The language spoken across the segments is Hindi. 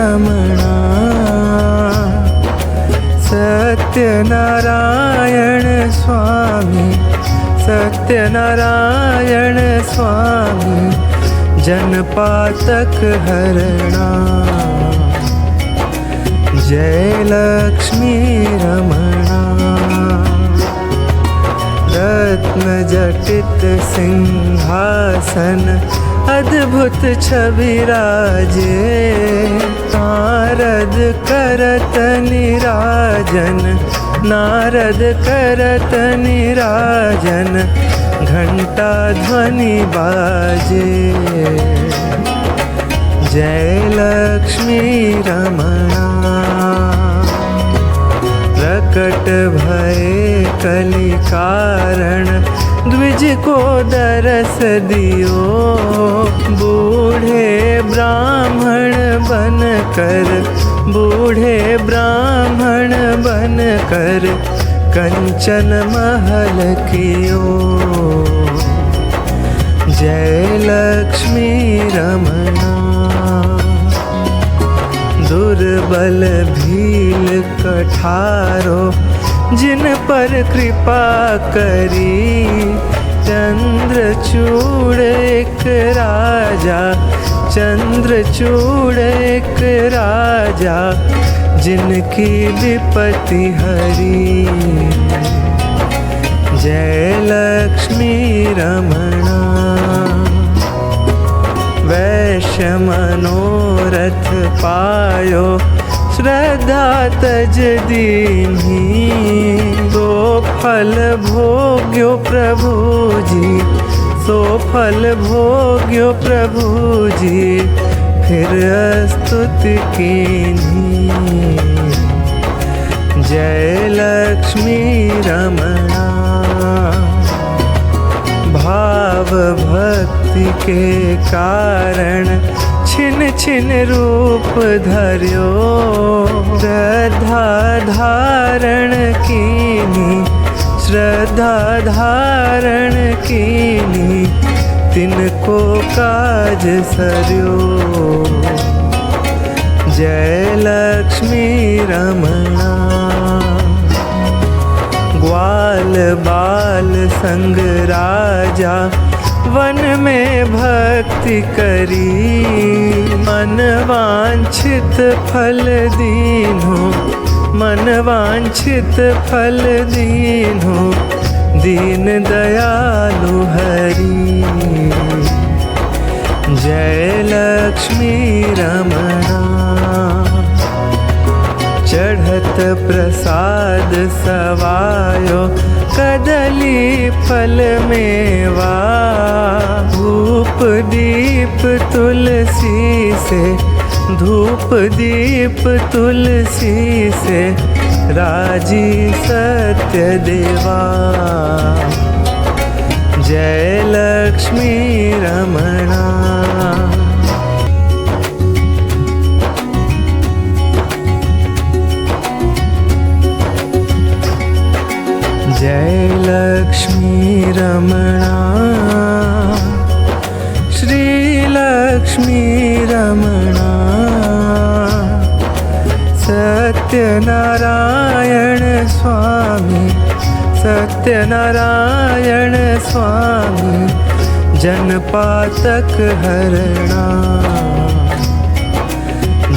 रमणा सत्यनारायण स्वामी सत्यनारायण स्वामी जनपातक हरणा जय लक्ष्मी रमणा रत्न जटित सिंहासन अद्भुत छवि राजे नारद करत निराजन नारद करत निराजन घंटा ध्वनि बाजे जय लक्ष्मी रमणा प्रकट भये कलि कारण द्विज को दरस दियो बूढ़े ब्राह्मण बनकर बूढ़े ब्राह्मण बनकर कंचन महल कियो जय लक्ष्मी रमणा दुर्बल भील कठारो जिन पर कृपा करी चंद्रचूड़ एक राजा चंद्रचूड़ एक राजा जिनकी विपत्ति हरी जय लक्ष्मी रमणा वैश्य मनोरथ पायो श्रद्धा तज दीन्ही तो फल भोग्यो प्रभु जी सो फल भोग्यो प्रभु जी फिर स्तुति कीन्ही जय लक्ष्मी रमणा भाव भक्ति के कारण छिन छिन रूप धर्यो श्रद्धा धारण कीनी श्रद्धा धारण कीनी तिनको काज सर्यो जय लक्ष्मी रमणा ग्वाल बाल संग राजा वन में भक्ति करी मन वांछित फल दीन्हो मन वांछित फल दीन्हो दीन दयालु हरि जय लक्ष्मी रमणा चढ़त प्रसाद सवायो कदली फल मेवा धूप दीप तुलसी से धूप दीप तुलसी से राजी सत्य देवा जय लक्ष्मी रमणा जय लक्ष्मी रमणा श्री लक्ष्मी रमणा सत्यनारायण स्वामी सत्यनारायण स्वामी जनपातक हरणा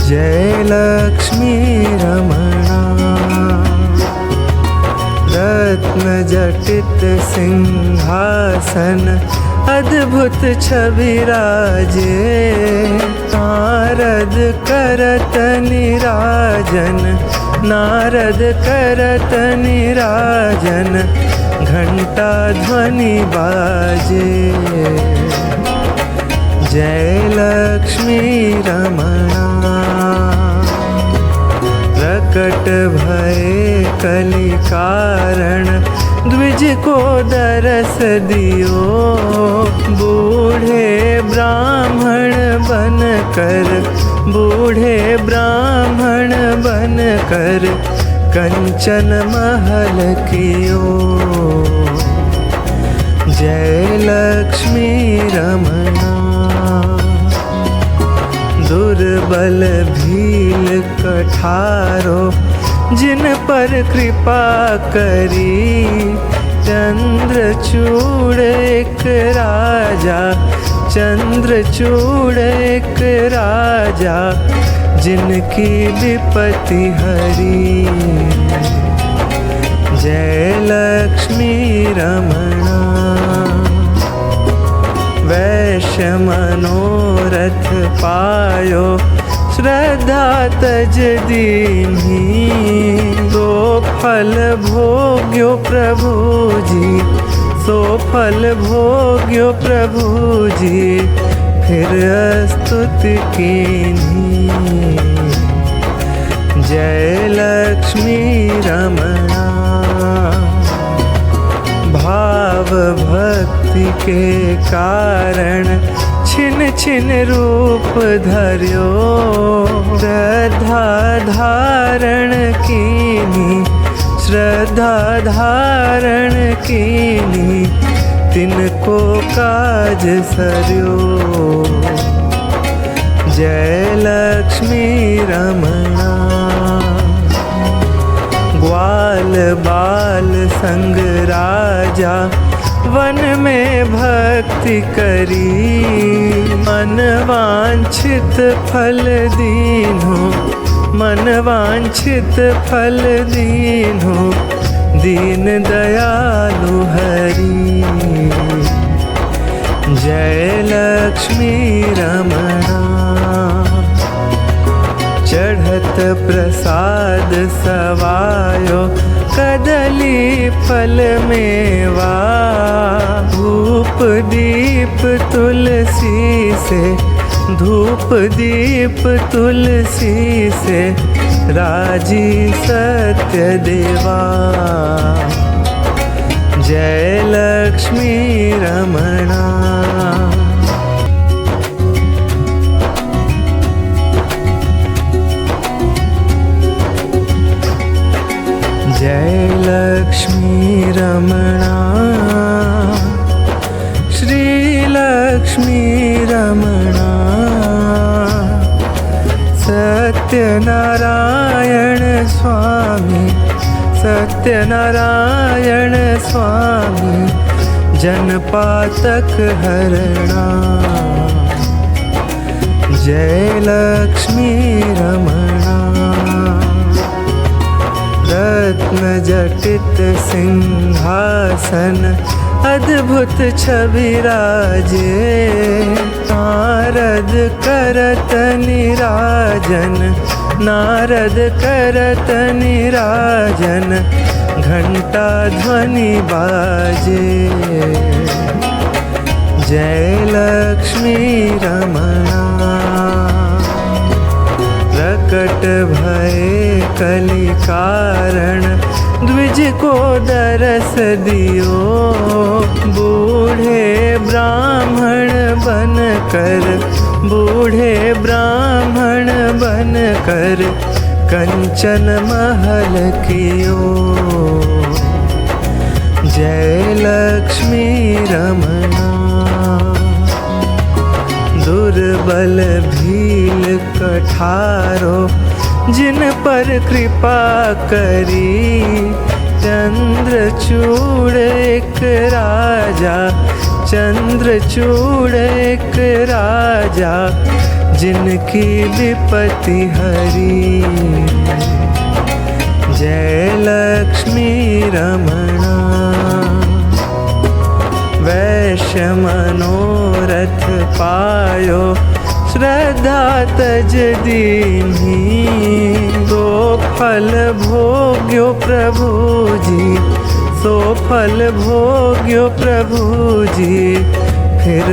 जय लक्ष्मी रमणा रत्न जटित सिंहासन अद्भुत छवि राजे नारद करत निराजन नारद करत निराजन घंटा ध्वनि बाजे जय लक्ष्मी रमणा प्रकट भये कलि कारण द्विज को दरस दियो बूढ़े ब्राह्मण बनकर बूढ़े ब्राह्मण बनकर कंचन महल कियो जय लक्ष्मी रमणा दुर्बल भील कठारो जिन पर कृपा करी। चंद्रचूड़ एक राजा, चंद्रचूड़ एक राजा, जिनकी विपत्ति हरी। जय लक्ष्मी रमणा। वैश्य मनोरथ पायो, श्रद्धा तज दीन्ही। सो फल भोग्यो प्रभु जी, सो फल भोग्यो प्रभु जी, फिर स्तुति कीन्ही। जय लक्ष्मी रमणा। भाव भक्ति के कारण छिन छिन रूप धर्यो। श्रद्धा धारण कीनी, श्रद्धा धारण कीनी, तिनको काज सर्यो। जय लक्ष्मी रमणा। ग्वाल बाल संग राजा, वन में भक्ति करी। मन वांछित फल दीन्हो, मन वांछित फल दीन्हो, दीन दयालु हरि। जय लक्ष्मी रमणा। चढ़त प्रसाद सवायो, कदली फल मेवा। धूप दीप तुलसी से, धूप दीप तुलसी से, राजी सत्य देवा। जय लक्ष्मी रमणा। जय लक्ष्मी रमणा। श्री लक्ष्मी रमणा। सत्यनारायण स्वामी, सत्यनारायण स्वामी, जनपातक हरणा। जय लक्ष्मी रमणा। रत्न जटित सिंहासन, अद्भुत छवि राजे। नारद करत निराजन, नारद करत निराजन, घंटा ध्वनि बाजे। जय लक्ष्मी रमणा। प्रकट भये कलि कारण, द्विज को दरस दियो। बूढ़े ब्राह्मण बन कर, बूढ़े ब्राह्मण बन कर, कंचन महल कियो। जय लक्ष्मी रमणा। दुर्बल भील कठारो जिन पर कृपा करी। चंद्रचूड़ एक राजा, चंद्रचूड़ एक राजा, जिनकी विपत्ति हरी। जय लक्ष्मी रमणा। वैश्य मनोरथ पायो, श्रद्धा तज दीन्ही। सो फल भोग्यो प्रभु जी, सो फल भोग्यो प्रभु जी, फिर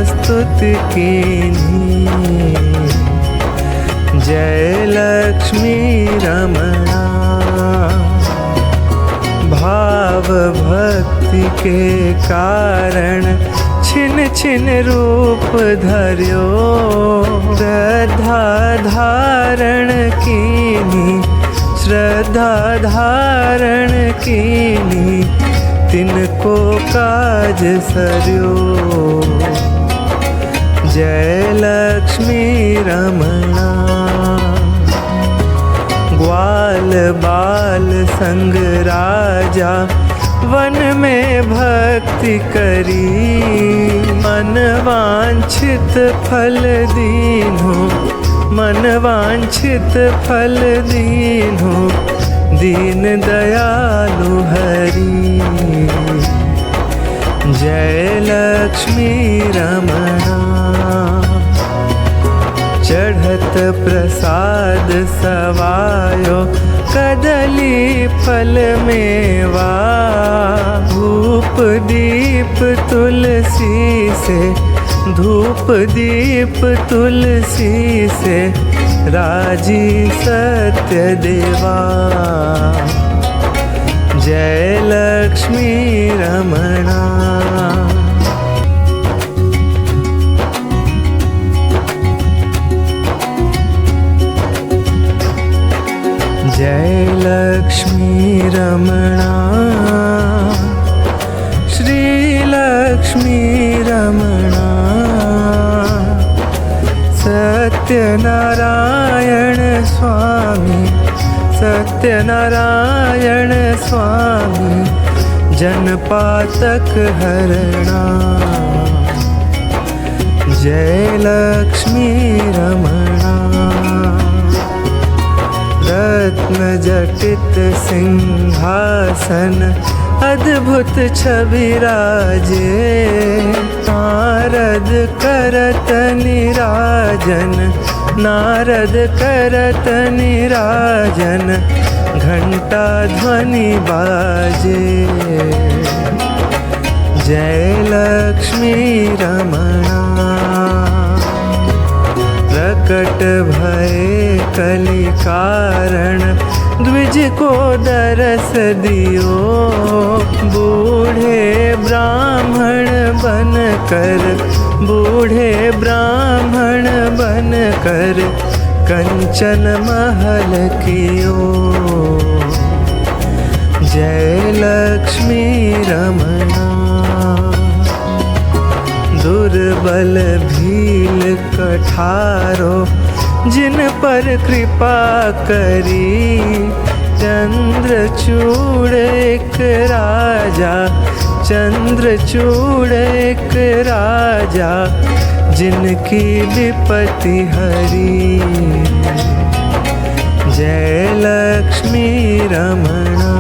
स्तुति कीन्ही। जय लक्ष्मी रमणा। भाव भक्ति के कारण छिन छिन रूप धर्यो। श्रद्धा धारण कीनी, श्रद्धा धारण कीनी, तिनको काज सर्यो। जय लक्ष्मी रमणा। ग्वाल बाल संग राजा वन में भक्ति करी, मन वांछित फल दीन्हो, मन वांछित फल दीन्हो, दीन दयालु हरि। जय लक्ष्मी रमणा। चढ़त प्रसाद सवायो कदली फल मेवा, धूप दीप तुलसी से, धूप दीप तुलसी से, राजी सत्य देवा। जय लक्ष्मी रमणा। जय लक्ष्मी रमणा, श्री लक्ष्मी रमणा। सत्यनारायण स्वामी, सत्यनारायण स्वामी, जनपातक हरणा। जय लक्ष्मी रमणा। रत्न जटित सिंहासन अद्भुत छवि राजे, नारद करत निराजन, नारद करत निराजन, घंटा ध्वनि बाजे। जय लक्ष्मी रमणा। प्रकट भये कलि कारण, द्विज को दरस दियो, बूढ़े ब्राह्मण बन कर, बूढ़े ब्राह्मण बन कर, कंचन महल कियो। जय लक्ष्मी रमणा। दुर्बल भील कठारो जिन पर कृपा करी, चंद्रचूड़ एक राजा, चंद्रचूड़ एक राजा, जिनकी विपत्ति हरी। जय लक्ष्मी रमणा।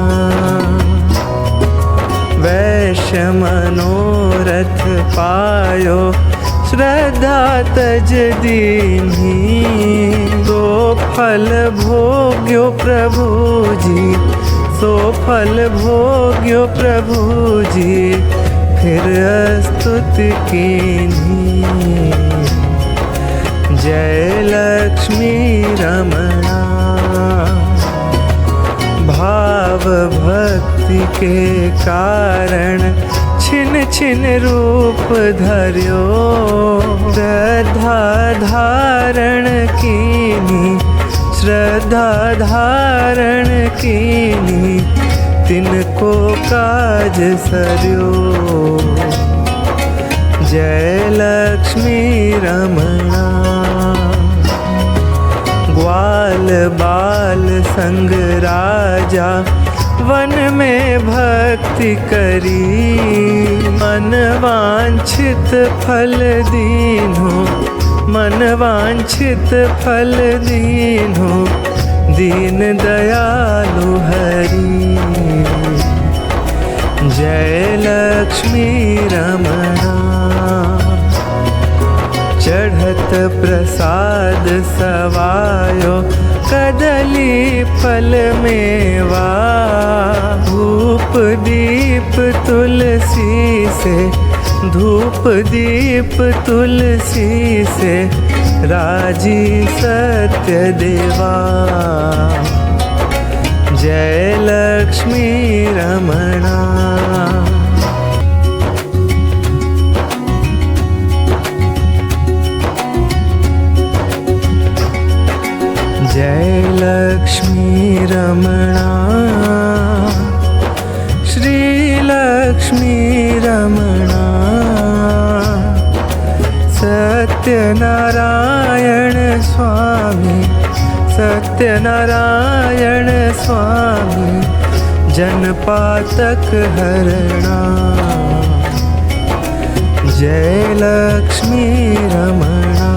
वैश्य मनोरथ पायो, श्रद्धा तज दीन्ही, सो फल भोग्यो प्रभु जी, सो फल भोग्यो प्रभु जी, फिर स्तुति कीन्ही। जय लक्ष्मी रमणा। भाव भक्ति के कारण छिन छिन रूप धर्यो, श्रद्धा धारण कीनी, श्रद्धा धारण कीनी, तिनको काज सर्यो। जय लक्ष्मी रमणा। ग्वाल बाल संग राजा वन में भक्ति करी, मन वांछित फल दीन्हो, मन वांछित फल दीन्हो, दीन दयालु हरि। जय लक्ष्मी रमणा। चढ़त प्रसाद सवायो कदली फल मेवा, धूप दीप तुलसी से, धूप दीप तुलसी से, राजी सत्य देवा। जय लक्ष्मी रमणा। जय लक्ष्मी रमणा। श्री लक्ष्मी रमणा। सत्य सत्यनारायण स्वामी, सत्यनारायण स्वामी, जनपातक हरणा। जय लक्ष्मी रमणा।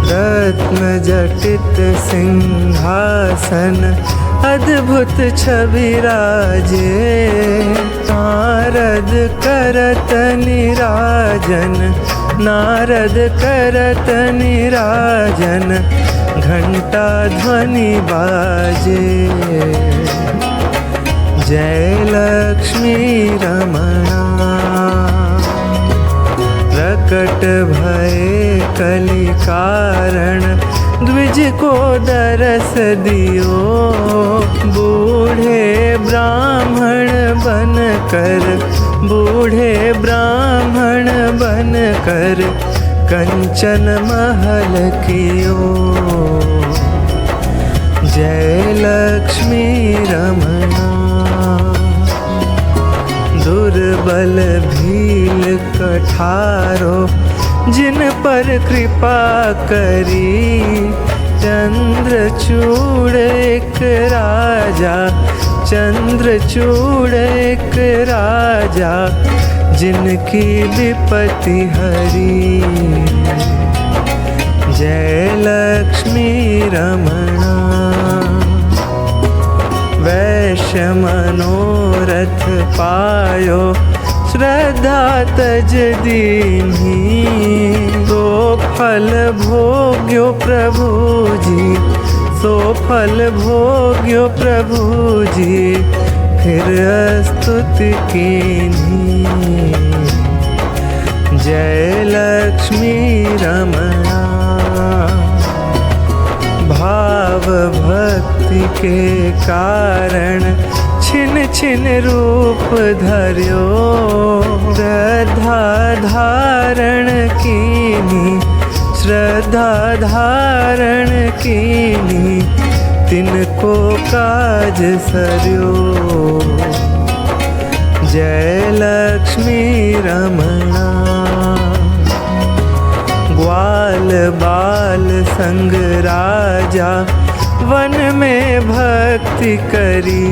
रत्न जटित सिंहासन, अद्भुत छवि राजे। नारद करत निराजन, नारद करत निराजन, घंटा ध्वनि बाजे। जय लक्ष्मी रमणा। प्रकट भये कलि कारण, द्विज को दरस दियो। बूढ़े ब्राह्मण बन कर, बूढ़े ब्राह्मण बन कर, कंचन महल कियो। जय लक्ष्मी रमणा। दुर्बल भील कठारो, जिन पर कृपा करी। चंद्रचूड़ एक राजा, चंद्रचूड़ एक राजा, जिनकी विपत्ति हरी। जय लक्ष्मी रमणा। वैश्य मनोरथ पायो, श्रद्धा तज दीन्ही। सो फल भोग्यो प्रभु जी, सो फल भोग्यो प्रभु जी, फिर स्तुति कीन्ही। जय लक्ष्मी रमणा। भाव भक्ति के कारण, छिन छिन रूप धर्यो। श्रद्धा धारण कीनी, श्रद्धा धारण कीनी, तिनको काज सर्यो। जय लक्ष्मी रमणा। ग्वाल बाल संग राजा, वन में भक्ति करी।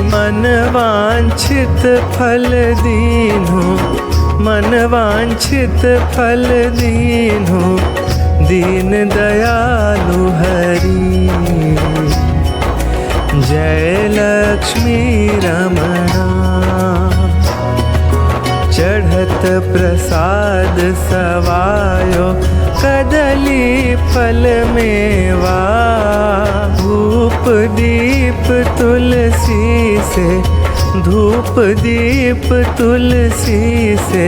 मन वांछित फल दीन्हो, मन वांछित फल दीन्हो, दीन दयालु हरि। जय लक्ष्मी रमणा। चढ़त प्रसाद सवायो, कदली फल मेवा। धूप दीप तुलसी से, धूप दीप तुलसी से,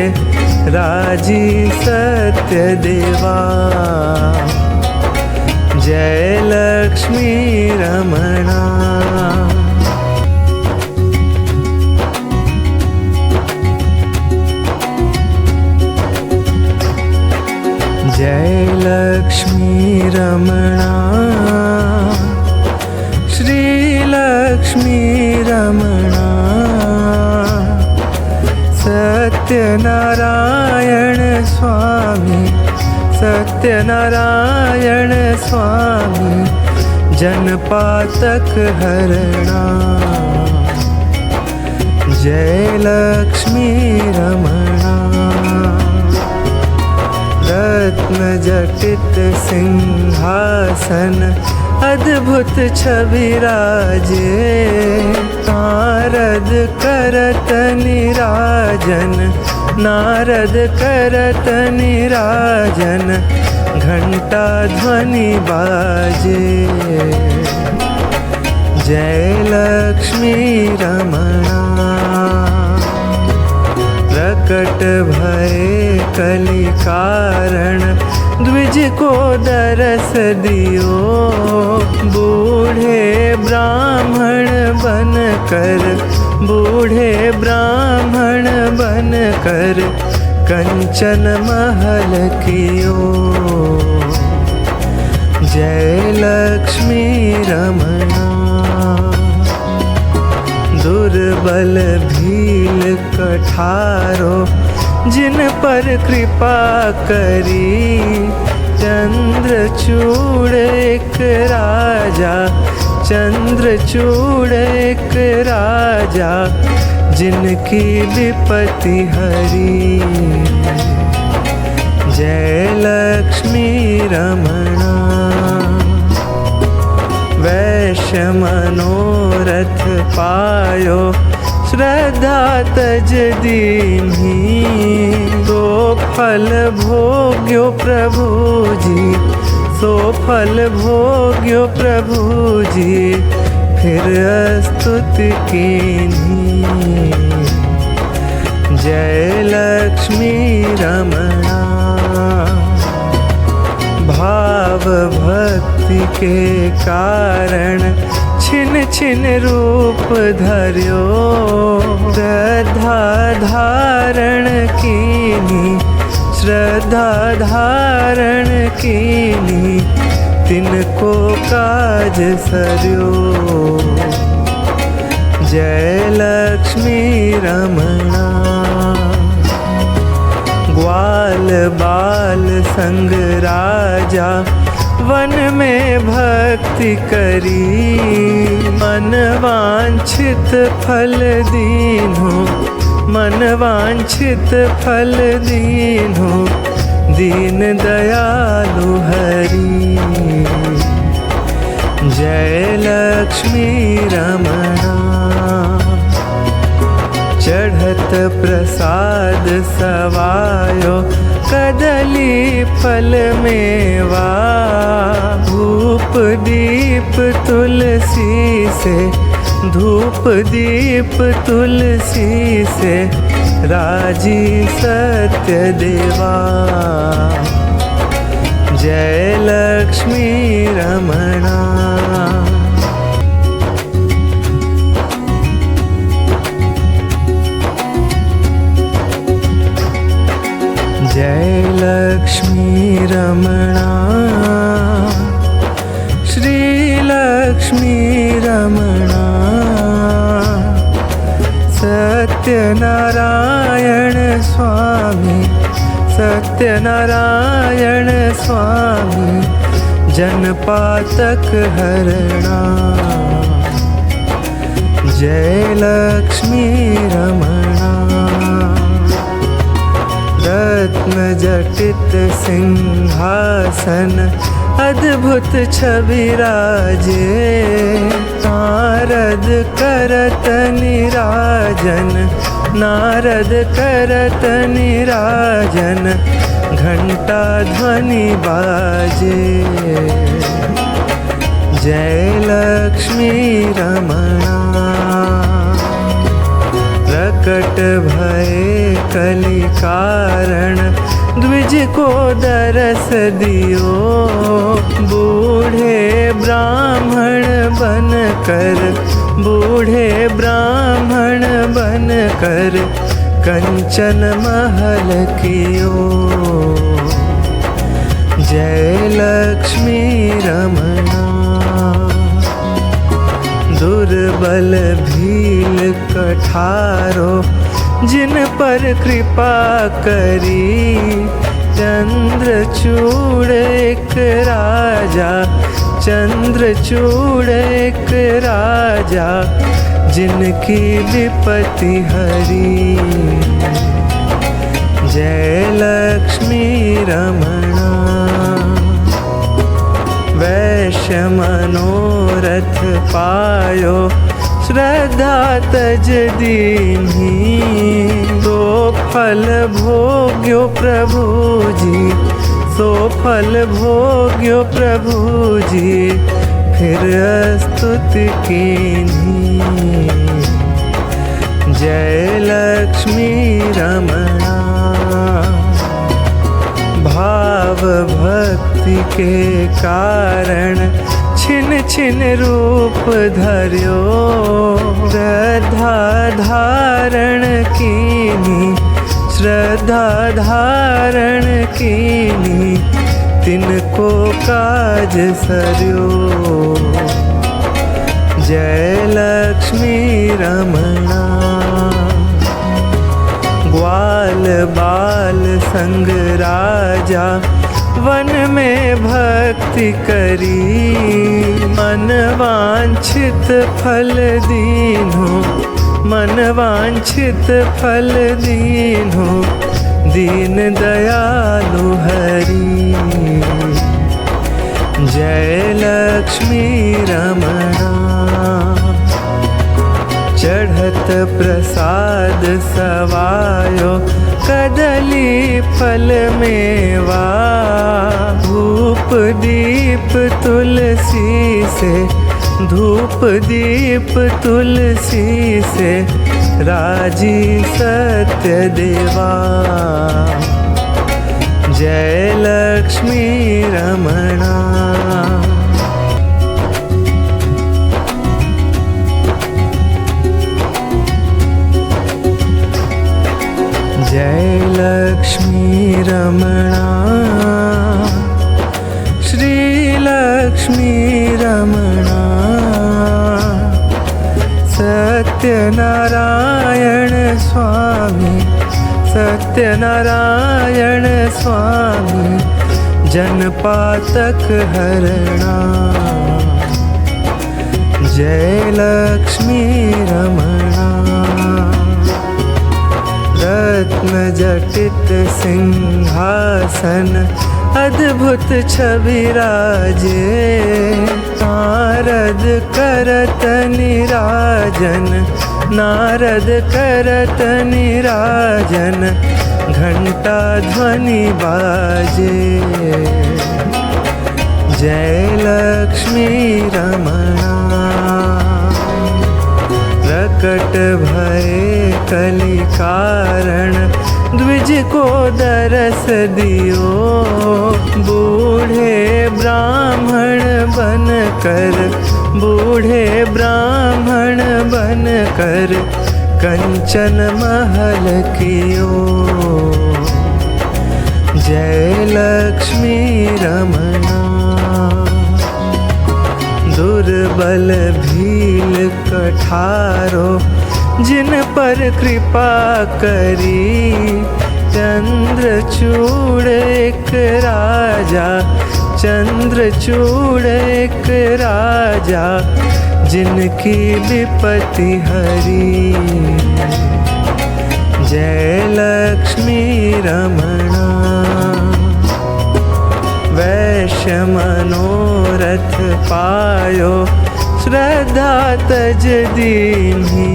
राजी सत्य देवा। जय लक्ष्मी रमणा। जय लक्ष्मी रमणा। श्री लक्ष्मी रमणा। सत्यनारायण स्वामी, सत्यनारायण स्वामी, जनपातक हरणा। जय लक्ष्मी रमणा। रत्न जटित सिंहासन, अद्भुत छवि राजे। नारद करत निराजन, नारद करत निराजन, घंटा ध्वनि बाजे। जय लक्ष्मी रमणा। प्रकट भये कलि कारण, द्विज को दरस दियो। बूढ़े ब्राह्मण बन कर, बूढ़े ब्राह्मण बन कर, कंचन महल कियो। जय लक्ष्मी रमणा। दुर्बल भील कठारो, जिन पर कृपा करी। चंद्रचूड़ एक राजा, चंद्रचूड़ एक राजा, जिनकी विपत्ति हरी। जय लक्ष्मी रमणा। वैश्य मनोरथ पायो, श्रद्धा तज दीन्ही। तो फल भोग्यो प्रभु जी, सो फल भोग्यो प्रभु जी, फिर स्तुति कीन्ही। जय लक्ष्मी रमणा। भाव भक्ति के कारण छिन छिन रूप धर्यो। श्रद्धा धारण कीनी, श्रद्धा धारण कीनी, तिनको काज सर्यो। जय लक्ष्मी रमणा। ग्वाल बाल संग राजा, वन में भक्ति करी। मन वांछित फल दीन्हो, मन वांछित फल दीन्हो, दीन दयालु हरि। जय लक्ष्मी रमणा। चढ़त प्रसाद सवायो, कदली फल मेवा। धूप दीप तुलसी से, धूप दीप तुलसी से, राजी सत्य देवा। जय लक्ष्मी रमणा। जय लक्ष्मी रमणा। श्री लक्ष्मी रमणा। सत्यनारायण स्वामी, सत्यनारायण स्वामी, जनपातक हरणा। जय लक्ष्मी रमणा। रत्न जटित सिंहासन, अद्भुत छवि राजे। नारद करत निराजन, नारद करत निराजन, घंटा ध्वनि बाजे। जय लक्ष्मी रमणा। प्रकट भये कलि कारण, द्विज को दरस दियो। बूढ़े ब्राह्मण बन कर, बूढ़े ब्राह्मण बन कर, कंचन महल कियो। जय लक्ष्मी रमणा। दुर्बल भील कठारो, जिन पर कृपा करी। चंद्रचूड़ एक राजा, चंद्रचूड़ एक राजा, जिनकी विपत्ति हरी। जय लक्ष्मी रमणा। वैश्य मनोरथ पायो, श्रद्धा तज दीन्ही। तो फल भोग्यो प्रभु जी, सो फल भोग्यो प्रभु जी, फिर स्तुति कीन्ही। जय लक्ष्मी रमणा। भाव भक्ति के कारण छिन छिन रूप धर्यो। श्रद्धा धारण कीनी, श्रद्धा धारण कीनी, तिनको काज सर्यो। जय लक्ष्मी रमणा। ग्वाल बाल संग राजा वन में भक्ति करी, मन वांछित फल दीन्हो, मन वांछित फल दीन्हो, दीन दयालु हरि। जय लक्ष्मी रमणा। चढ़त प्रसाद सवायो कदली फल मेवा, धूप दीप तुलसी से, धूप दीप तुलसी से, राजी सत्य देवा। जय लक्ष्मी रमणा। जय लक्ष्मी रमणा, श्री लक्ष्मी रमणा। सत्यनारायण स्वामी, सत्यनारायण स्वामी, जनपातक हरणा। जय लक्ष्मी रमणा। रत्न जटित सिंहासन अद्भुत छवि राजे, नारद करत निराजन, नारद करत निराजन, घंटा ध्वनि बाजे। जय लक्ष्मी रमणा। प्रकट भये कलि कारण, द्विज को दरस दियो, बूढ़े ब्राह्मण बन कर, बूढ़े ब्राह्मण बन कर, कंचन महल कियो। जय लक्ष्मी रमणा। दुर्बल भील कठारो, जिन पर कृपा करी, चंद्रचूड़ एक राजा, चंद्रचूड़ एक राजा, जिनकी विपत्ति हरी। जय लक्ष्मी रमणा। वैश्य मनोरथ पायो, श्रद्धा तज दीन्ही,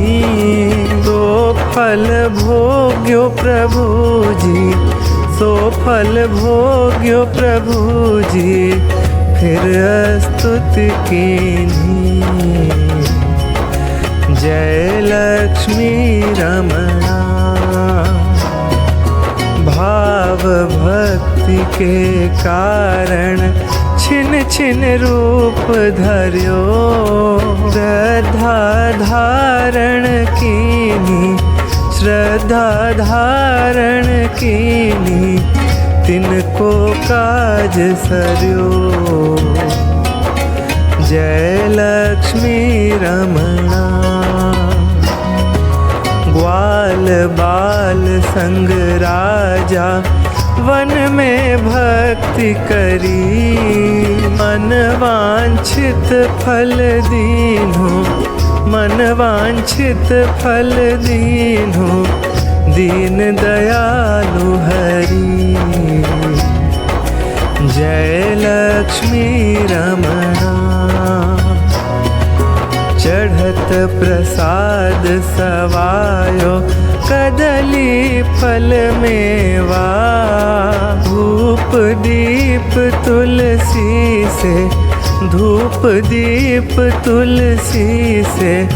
सो फल भोग्यो प्रभु जी, सो फल भोग्यो प्रभु जी, फिर स्तुति कीन्ही। जय लक्ष्मी रमणा। भाव भक्ति के कारण छिन छिन रूप धर्यो, श्रद्धा धारण कीनी, श्रद्धा धारण कीनी, तिनको काज सर्यो। जय लक्ष्मी रमणा। ग्वाल बाल संग राजा वन में भक्ति करी, मन वांछित फल दीन्हो, मन वांछित फल दीन्हो, दीन दयालु हरि। जय लक्ष्मी रमणा। चढ़त प्रसाद सवायो कदली फल मेवा, धूप दीप तुलसी से, धूप दीप तुलसी से,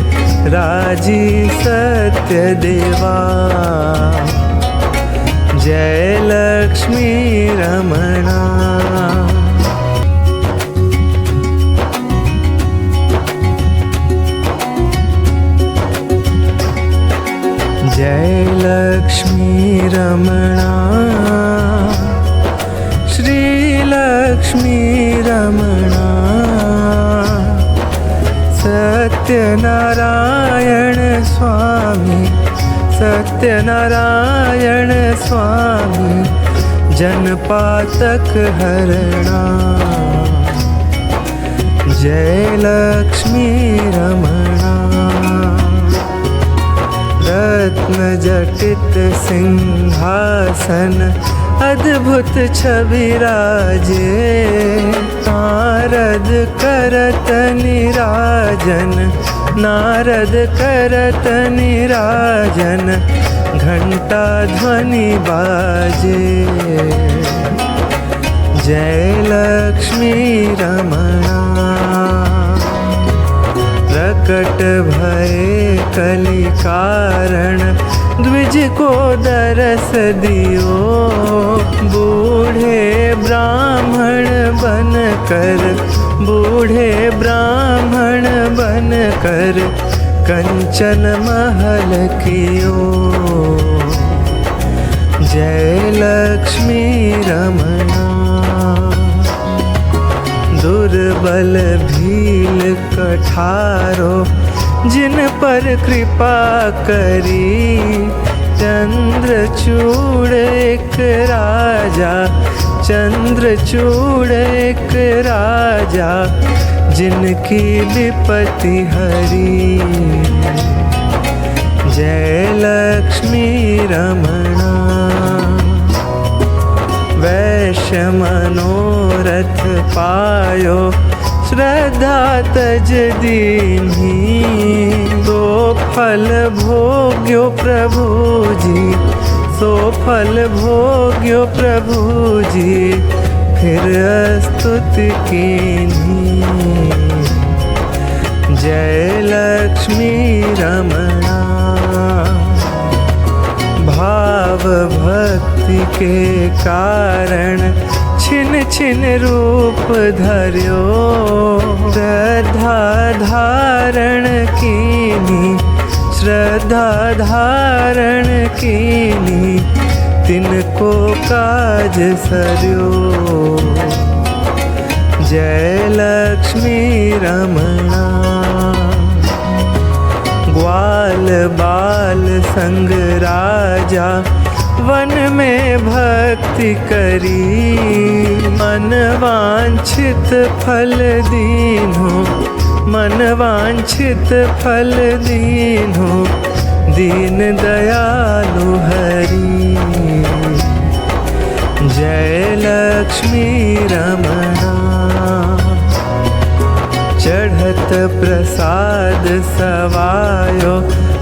राजी सत्य देवा। जय लक्ष्मी रमणा। जय लक्ष्मी रमणा। श्री लक्ष्मी रमणा। सत्यनारायण स्वामी, सत्यनारायण स्वामी जनपातक हरणा। जय लक्ष्मी रमणा। रत्न जटित सिंहासन अद्भुत छवि राजे। नारद करत निराजन, नारद करत निराजन, घंटा ध्वनि बाजे। जय लक्ष्मी रमणा। प्रकट भये कलि कारण, द्विज को दरस दियो। बूढ़े ब्राह्मण बन कर, बूढ़े ब्राह्मण बन कर, कंचन महल कियो। जय लक्ष्मी रमणा। दुर्बल भील कठारो, जिन पर कृपा करी। चंद्रचूड़ एक राजा, चंद्रचूड़ एक राजा, जिनकी विपत्ति हरी। जय लक्ष्मी रमणा। वैश्य मनोरथ पायो, श्रद्धा तज दीन्ही। सो फल भोग्यो प्रभु जी, सो फल भोग्यो प्रभु जी, फिर स्तुति कीन्ही। जय लक्ष्मी रमणा। भाव भक्ति के कारण छिन छिन रूप धर्यो। श्रद्धा धारण कीनी, श्रद्धा धारण कीनी, तिनको काज सर्यो। जय लक्ष्मी रमणा। ग्वाल बाल संग राजा, वन में भक्ति करी। मन वांछित फल दीन्हो, मन वांछित फल दीन्हो, दीन दयालु हरि। जय लक्ष्मी रमणा। चढ़त प्रसाद सवायो,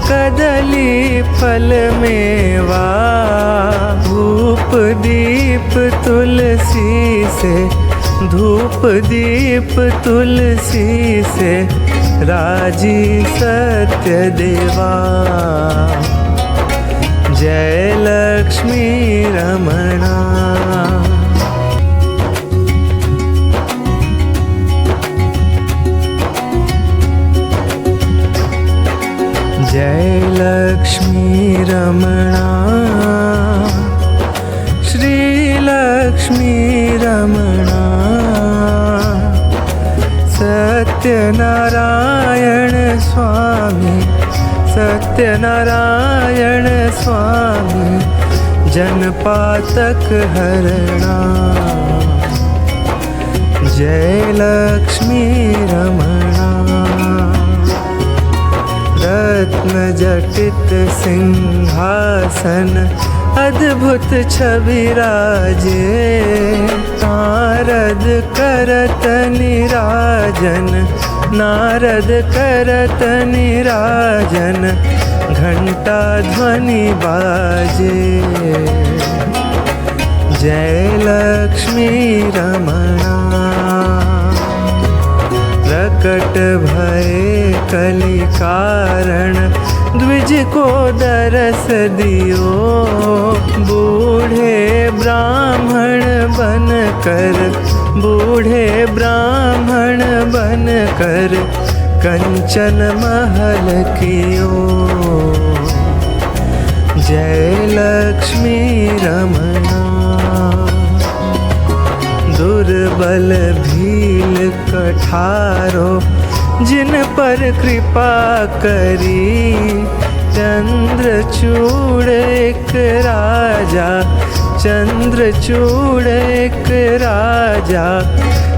कदली फल मेवा। धूप दीप तुलसी से, धूप दीप तुलसी से, राजी सत्य देवा। जय लक्ष्मी रमणा। जय लक्ष्मी रमणा। श्री लक्ष्मी रमणा। सत्यनारायण स्वामी, सत्यनारायण स्वामी जनपातक हरणा। जय लक्ष्मी रमणा। रत्न जटित सिंहासन अद्भुत छवि राजे। नारद करत निराजन, नारद करत निराजन, घंटा ध्वनि बाजे। जय लक्ष्मी रमणा। प्रकट भये कलि कारण, द्विज को दरस दियो। बूढ़े ब्राह्मण बन कर, बूढ़े ब्राह्मण बन कर, कंचन महल कियो। जय लक्ष्मी रमणा। दुर्बल भील कठारो, जिन पर कृपा करी। चंद्रचूड़ एक राजा, चंद्रचूड़ एक राजा,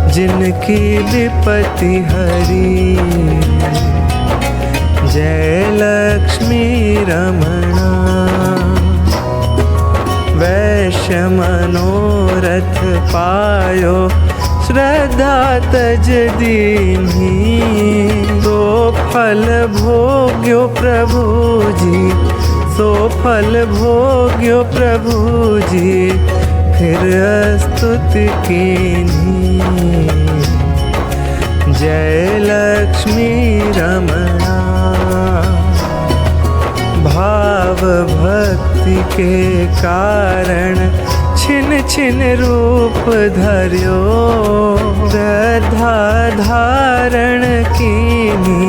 जिनकी विपत्ति हरी। जय लक्ष्मी रमणा। वैश्य मनोरथ पायो, श्रद्धा तज दीन्ही। सो फल भोग्यो प्रभु जी, सो फल भोग्यो प्रभु जी, फिर स्तुति कीन्ही। जय लक्ष्मी रमणा। भाव भक्ति के कारण छिन छिन रूप धर्यो। श्रद्धा धारण कीनी,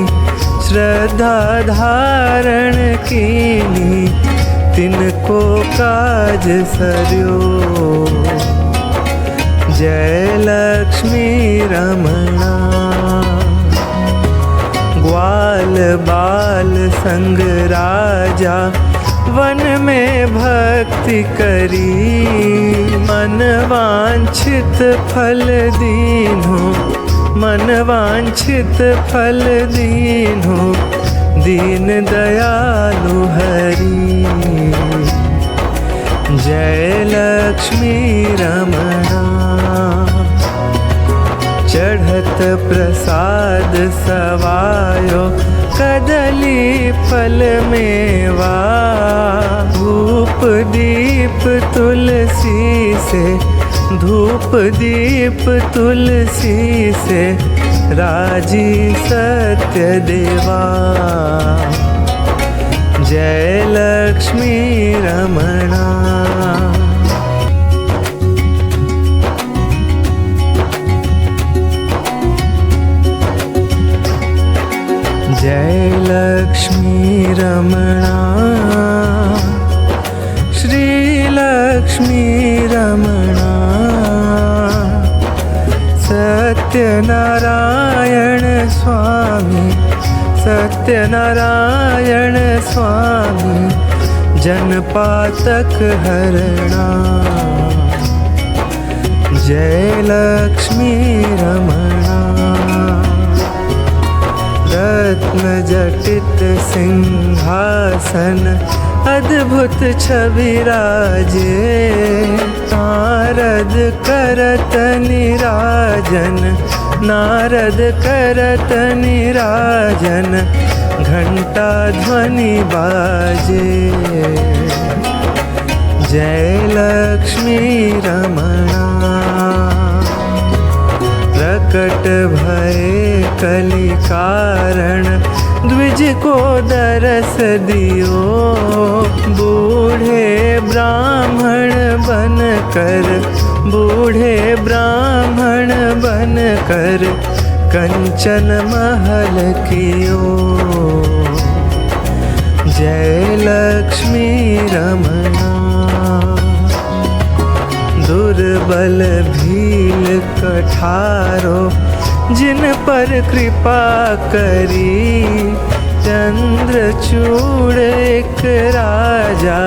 श्रद्धा धारण कीनी, तिनको काज सर्यो। जय लक्ष्मी रमणा। ग्वाल बाल संग राजा, वन में भक्ति करी। मन वांछित फल दीन्हो, मन वांछित फल दीन्हो, दीन दयालु हरि। जय लक्ष्मी रमणा। चढ़त प्रसाद सवायो, कदली फल मेवा। धूप दीप तुलसी से, धूप दीप तुलसी से, राजी सत्य देवा। जय लक्ष्मी रमणा। जय लक्ष्मी रमणा। श्री लक्ष्मी रमणा। सत्यनारायण स्वामी, सत्यनारायण स्वामी, जनपातक हरणा। जय लक्ष्मी रमणा। रत्न जटित सिंहासन, अद्भुत छवि राजे। नारद करत निराजन, नारद करत निराजन, घंटा ध्वनि बाजे। जय लक्ष्मी रमणा। प्रकट भये कलि कारण, द्विज को दरस दियो। बूढ़े ब्राह्मण बन कर, बूढ़े ब्राह्मण बन कर, कंचन महल कियो। जय लक्ष्मी रमणा। दुर्बल भील कठारो, जिन पर कृपा करी। चंद्रचूड़ एक राजा,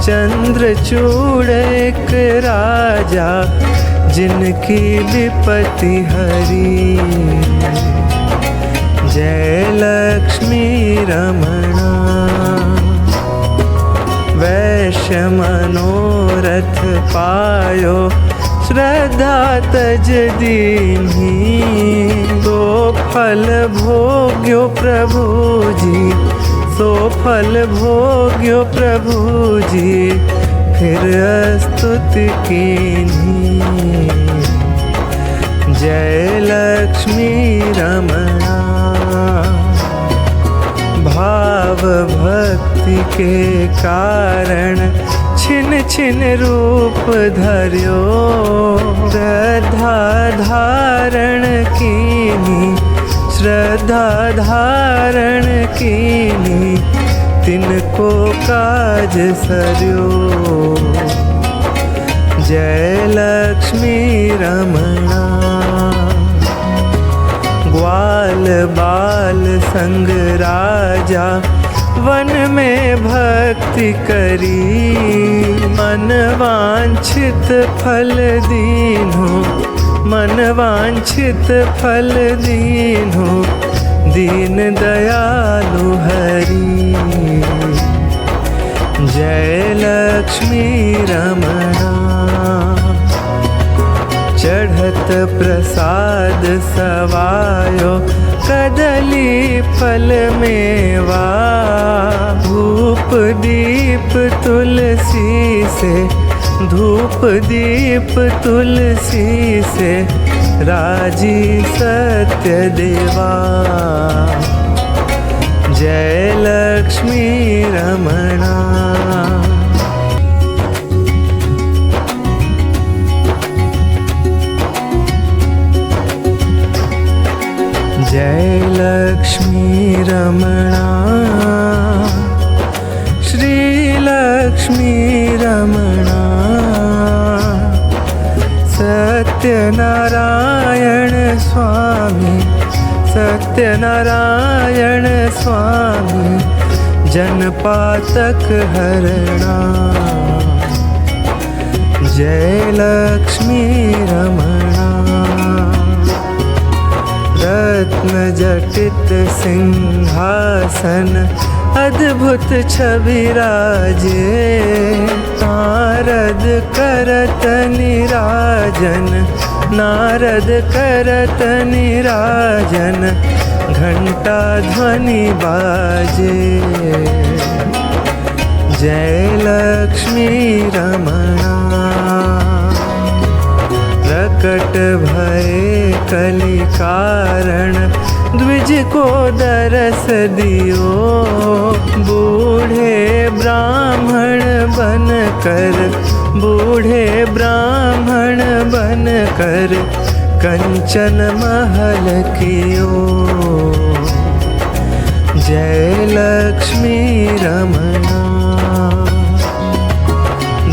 चंद्रचूड़ एक राजा, जिनकी विपत्ति हरी। जय लक्ष्मी रमणा। वैश्य मनोरथ पायो, श्रद्धा तज दीन्ही। सो फल भोग्यो प्रभु जी, सो फल भोग्यो प्रभु जी, फिर स्तुति कीन्ही। जय लक्ष्मी रमणा। भाव भक्ति के कारण छिन छिन रूप धर्यो। श्रद्धा धारण कीनी, श्रद्धा धारण कीनी, तिनको काज सर्यो। जय लक्ष्मी रमणा। ग्वाल बाल संग राजा, वन में भक्ति करी, मन वांछित फल दीन्हो, मन वांछित फल दीन्हो, दीन दयालु हरि। जय लक्ष्मी रमणा। चढ़त प्रसाद सवायो, कदली फल मेवा, धूप दीप तुलसी से, धूप दीप तुलसी से, राजी सत्य देवा। जय लक्ष्मी रमणा। जय लक्ष्मी रमणा, श्री लक्ष्मी रमणा। सत्यनारायण स्वामी, सत्यनारायण स्वामी, जनपातक हरणा। जय लक्ष्मी रमणा। रत्न जटित सिंहासन, अद्भुत छवि राजे, नारद करत निराजन, नारद करत निराजन, घंटा ध्वनि बाजे। जय लक्ष्मी रमणा। प्रकट भये कलि कारण, द्विज को दरस दियो, बूढ़े ब्राह्मण बन कर, बूढ़े ब्राह्मण बन कर, कंचन महल कियो। जय लक्ष्मी रमणा।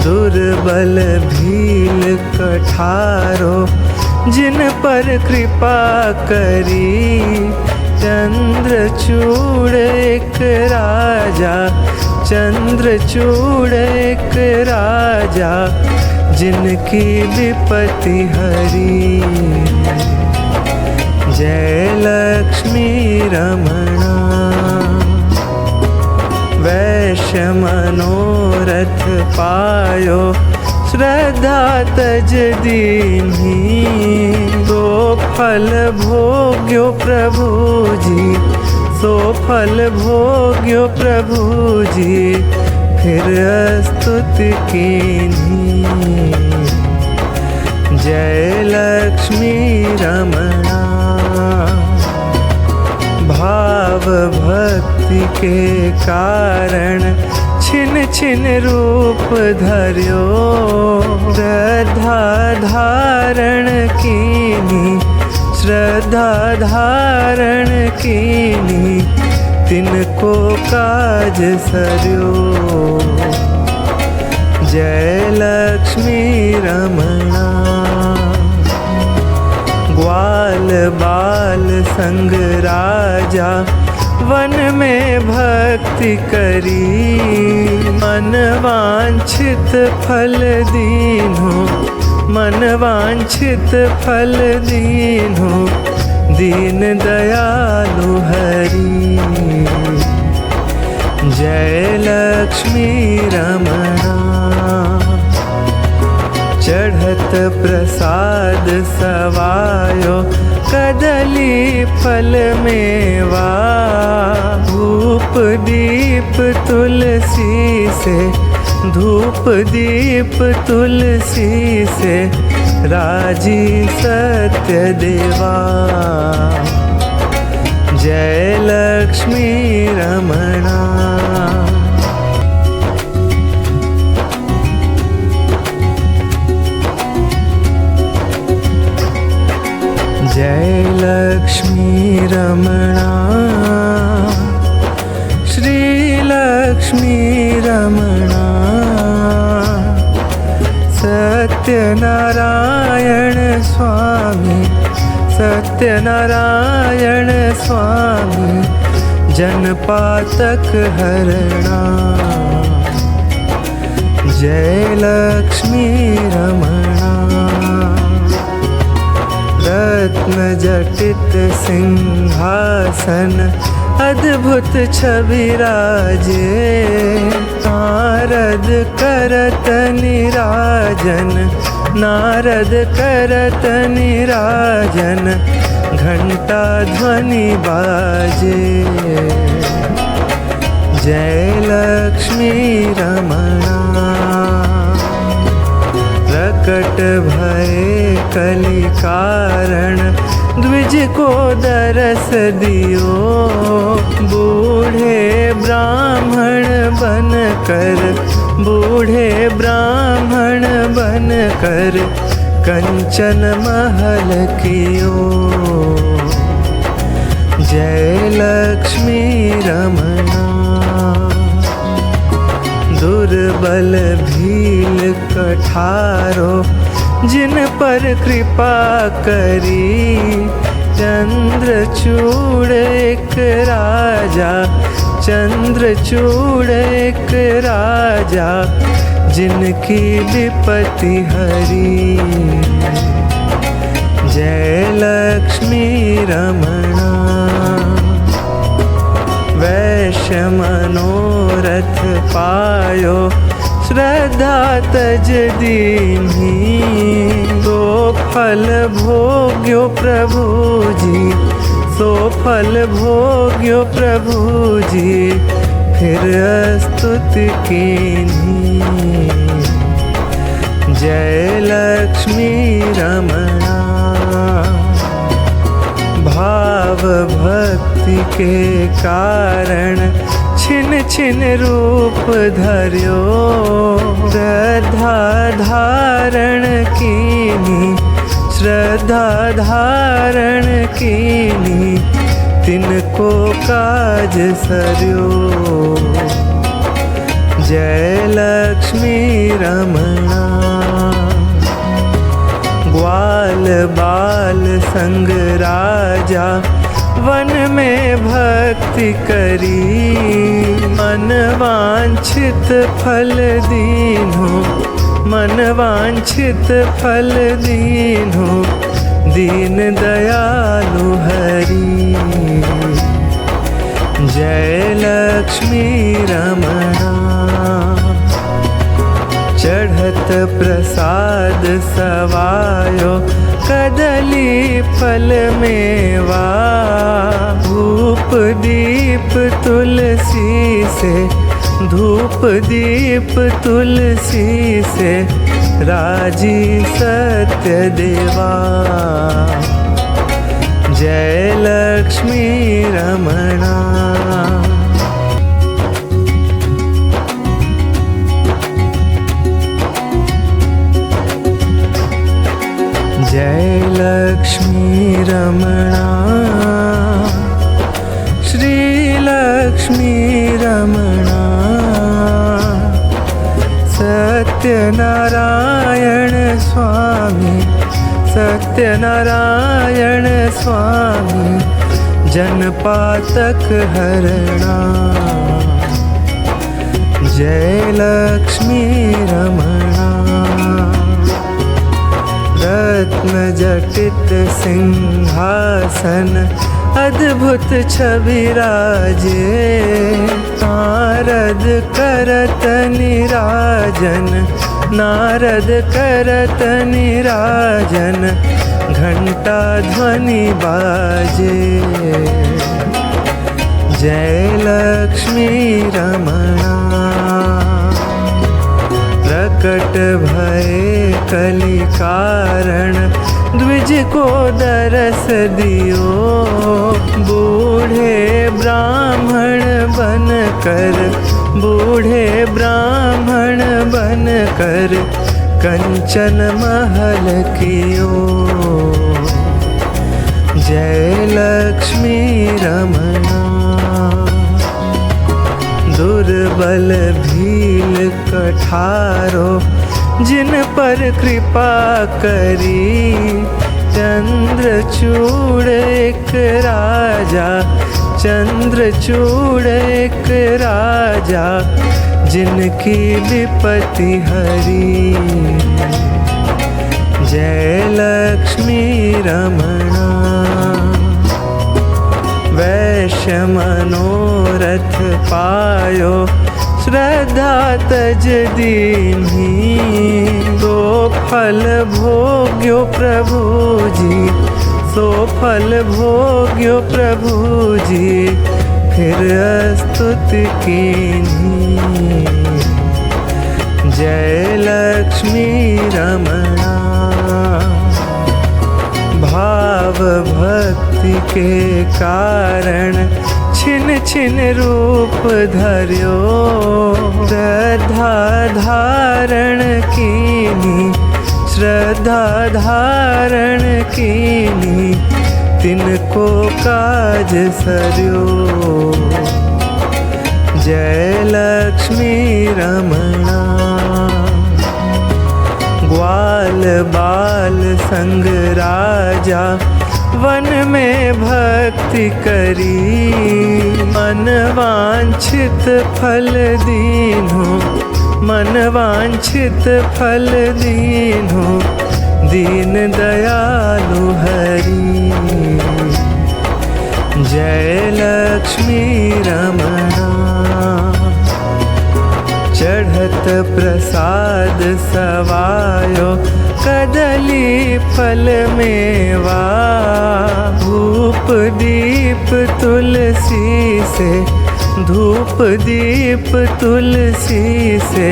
दुर्बल भील कठारो, जिन पर कृपा करी, चंद्रचूड़ एक राजा, चंद्रचूड़ एक राजा, जिनकी विपत्ति हरी। जय लक्ष्मी रमणा। वैश्य मनोरथ पायो, श्रद्धा तज दीन्ही, सो फल भोग्यो प्रभु जी, सो फल भोग्यो प्रभु जी, फिर स्तुति कीन्ही। जय लक्ष्मी रमणा। भाव भक्ति के कारण, छिन छिन रूप धर्यो, श्रद्धा धारण कीनी, श्रद्धा धारण कीनी, तिनको काज सर्यो। जय लक्ष्मी रमणा। ग्वाल बाल संग राजा, वन में भक्ति करी, मन वांछित फल दीन्हो, मन वांछित फल दीन्हो, दीन दयालु हरि। जय लक्ष्मी रमणा। चढ़त प्रसाद सवायो, कदली फल मेवा, धूप दीप तुलसी से, धूप दीप तुलसी से, राजी सत्य देवा। जय लक्ष्मी रमणा। जय लक्ष्मी रमणा। श्री लक्ष्मी रमणा। सत्यनारायण स्वामी, सत्यनारायण स्वामी, जनपातक हरणा। जय लक्ष्मी रमणा। रत्न जटित सिंहासन अद्भुत छवि राजे। नारद करत निराजन, नारद करत निराजन, घंटा ध्वनि बाजे। जय लक्ष्मी रमणा। प्रकट भये कलि कारण, द्विज को दरस दियो। बूढ़े ब्राह्मण बन कर, बूढ़े ब्राह्मण बन कर, कंचन महल कियो। जय लक्ष्मी रमणा। दुर्बल भील कठारो, जिन पर कृपा करी। चंद्रचूड़ एक राजा, चंद्रचूड़ एक राजा, जिनकी विपत्ति हरी। जय लक्ष्मी रमणा। वैश्य मनोरथ पायो, श्रद्धा तज दीन्ही। तो फल भोग्यो प्रभु जी, सो फल भोग्यो प्रभु जी, फिर स्तुति कीन्ही। जय लक्ष्मी रमणा। भाव भक्ति के कारण, छिन छिन रूप धर्यो। श्रद्धा धारण कीनी, श्रद्धा धारण कीनी, तिनको काज सर्यो। जय लक्ष्मी रमणा। ग्वाल बाल संग राजा, वन में भक्ति करी। मन वांछित फल दीन्हो, मन वांछित फल दीन्हो, दीन दयालु हरि। जय लक्ष्मी रमणा। चढ़त प्रसाद सवायो, कदली फल मेवा। धूप दीप तुलसी से, धूप दीप तुलसी से, राजी सत्य देवा। जय लक्ष्मी रमणा। जय लक्ष्मी रमणा। श्री लक्ष्मी रमणा। सत्यनारायण स्वामी, सत्यनारायण स्वामी, जनपातक हरणा। जय लक्ष्मी रमणा। रत्न जटित सिंहासन अद्भुत छवि राजे। नारद करत निराजन, नारद करत निराजन, घंटा ध्वनि बाजे। जय लक्ष्मी रमणा। प्रकट भये कलि कारण, द्विज को दरस दियो। बूढ़े ब्राह्मण बन कर, बूढ़े ब्राह्मण बन कर, कंचन महल कियो। जय लक्ष्मी रमणा। दुर्बल भील कठारो, जिन पर कृपा करी। चंद्रचूड़ एक राजा, चंद्रचूड़ एक राजा जिनकी विपत्ति हरी। जय लक्ष्मी रमणा। वैश्य मनोरथ पायो श्रद्धा तज दीन्ही। सो फल भोग्यो प्रभु जी, सो फल भोग्यो प्रभु जी, फिर स्तुति कीन्ही। जय लक्ष्मी रमणा। भाव भक्ति के कारण छिन छिन रूप धर्यो। श्रद्धा धारण कीनी, श्रद्धा धारण कीनी, तिनको काज सर्यो। जय लक्ष्मी रमणा। ग्वाल बाल संग राजा वन में भक्ति करी। मन वांछित फल दीन्हो, मन वांछित फल दीन्हो, दीन दयालु हरि। जय लक्ष्मी रमणा। चढ़त प्रसाद सवायो कदली फल मेवा। धूप दीप तुलसी से, धूप दीप तुलसी से,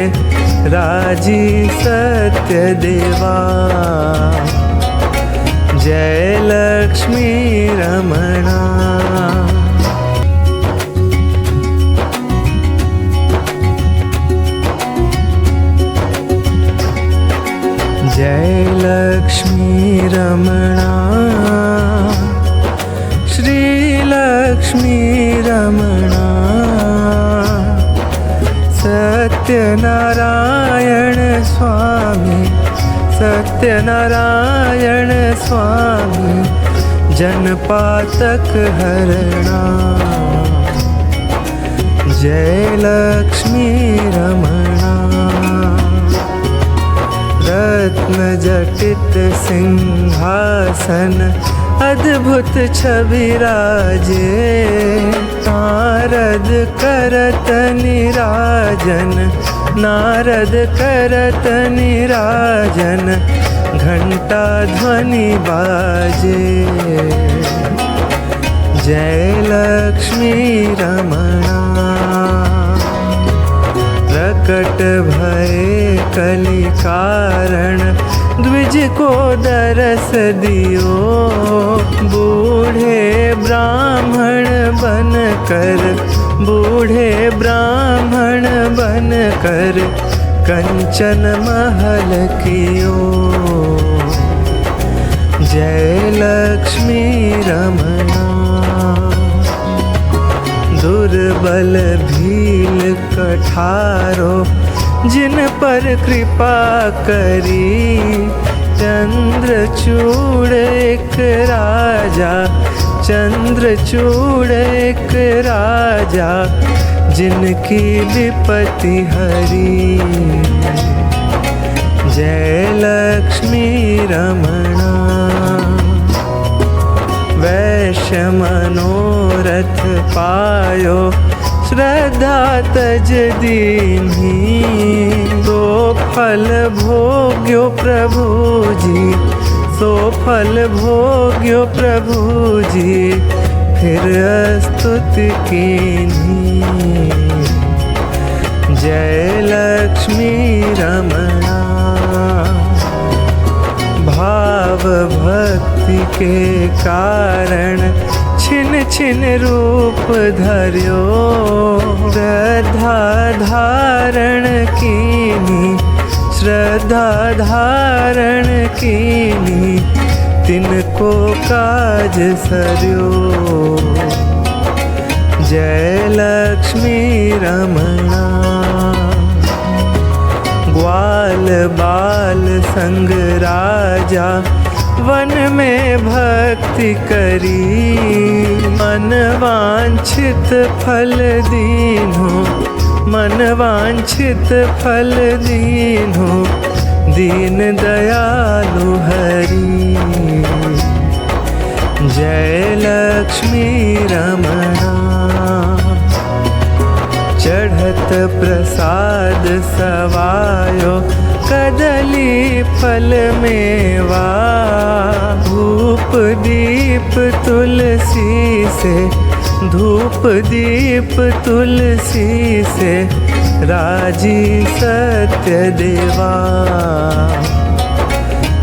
राजी सत्य देवा। जय लक्ष्मी रमणा। जय लक्ष्मी रमणा। श्री लक्ष्मी रमणा। सत्यनारायण स्वामी, सत्यनारायण स्वामी, जनपातक हरणा। जय लक्ष्मी रमणा। रत्न जटित सिंहासन अद्भुत छवि राजे। नारद करत निराजन, नारद करत निराजन, घंटा ध्वनि बाजे। जय लक्ष्मी रमणा। प्रकट भये कलि कारण, द्विज को दरस दियो। बूढ़े ब्राह्मण बन कर, बूढ़े ब्राह्मण बन कर, कंचन महल कियो। जय लक्ष्मी रमणा। दुर्बल भील कठारो जिन पर कृपा करी। चंद्रचूड़ एक राजा, चंद्रचूड़ एक राजा, जिनकी विपत्ति हरी। जय लक्ष्मी रमणा। वैश्य मनोरथ पायो श्रद्धा तज दीन्ही। सो फल भोग्यो प्रभु जी, सो फल भोग्यो प्रभु जी, फिर स्तुति कीन्ही। जय लक्ष्मी रमणा। भाव भक्ति के कारण छिन छिन रूप धर्यो। श्रद्धा धारण कीनी, श्रद्धा धारण कीनी, तिनको काज सर्यो। जय लक्ष्मी रमणा। ग्वाल बाल संग राजा वन में भक्ति करी। मन मन वांछित फल दीन्हो, मन वांछित फल दीन्हो, दीन दयालु हरि। जय लक्ष्मी रमणा। चढ़त प्रसाद सवायो, कदली फल मेवा, धूप दीप तुलसी से, धूप दीप तुलसी से, राजी सत्य देवा।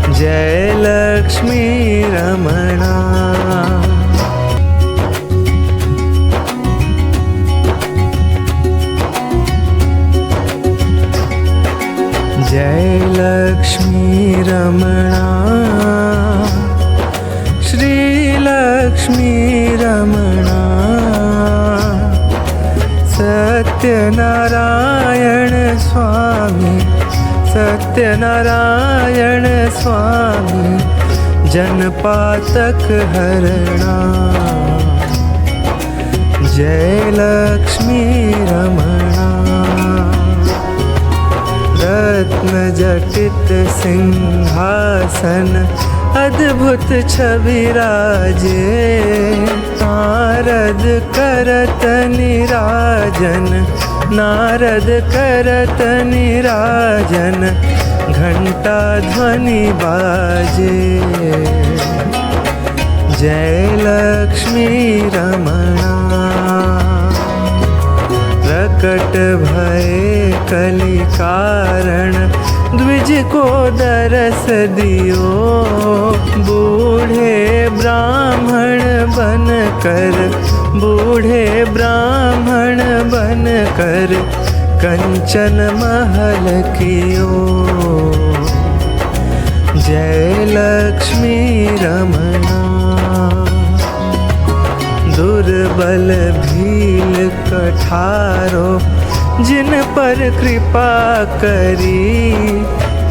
जय लक्ष्मी रमणा। जय लक्ष्मी रमणा, श्री लक्ष्मी रमणा। सत्यनारायण स्वामी, सत्यनारायण स्वामी, जनपातक हरणा। जय लक्ष्मी रमणा। रत्न जटित सिंहासन, अद्भुत छवि राजे, नारद करत निराजन, नारद करत निराजन, घंटा ध्वनि बाजे। जय लक्ष्मी रमणा। प्रकट भये कलि कारण, द्विज को दरस दियो, बूढ़े ब्राह्मण बन कर, बूढ़े ब्राह्मण बन कर, कंचन महल कियो। जय लक्ष्मी रमणा। दुर्बल भील कठारो, जिन पर कृपा करी,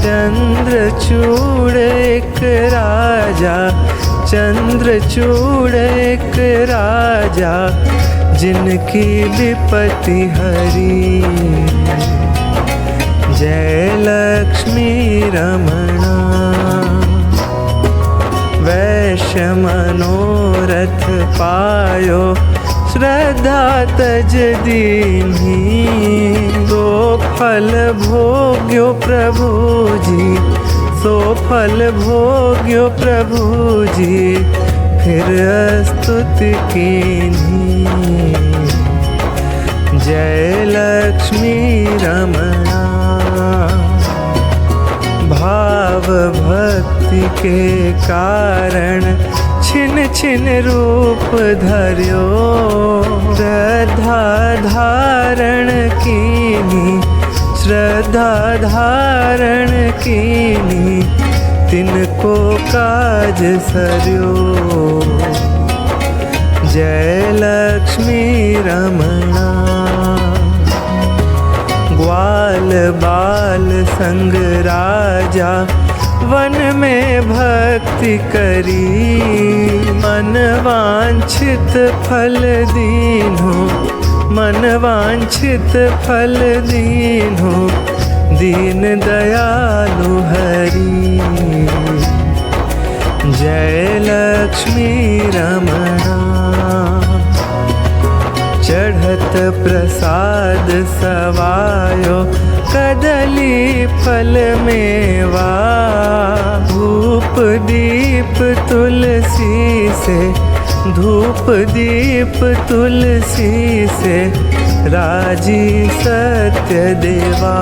चंद्रचूड़ एक राजा, चंद्रचूड़ एक राजा, जिनकी विपत्ति हरी। जय लक्ष्मी रमणा। वैश्य मनोरथ पायो, श्रद्धा तज दीन्ही, सो फल भोग्यो प्रभु जी, सो फल भोग्यो प्रभु जी, फिर स्तुति कीन्ही। जय लक्ष्मी रमणा। भाव भक्ति के कारण, छिन छिन रूप धर्यो, श्रद्धा धारण कीनी, श्रद्धा धारण कीनी, तिनको काज सर्यो। जय लक्ष्मी रमणा। ग्वाल बाल संग राजा, वन में भक्ति करी, मन वांछित फल दीन्हो, मन वांछित फल दीन्हो, दीन दयालु हरि। जय लक्ष्मी रमणा। चढ़त प्रसाद सवायो, कदली फल मेवा, धूप दीप तुलसी से, धूप दीप तुलसी से, राजी सत्य देवा।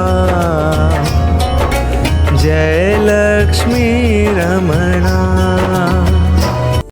जय लक्ष्मी रमणा।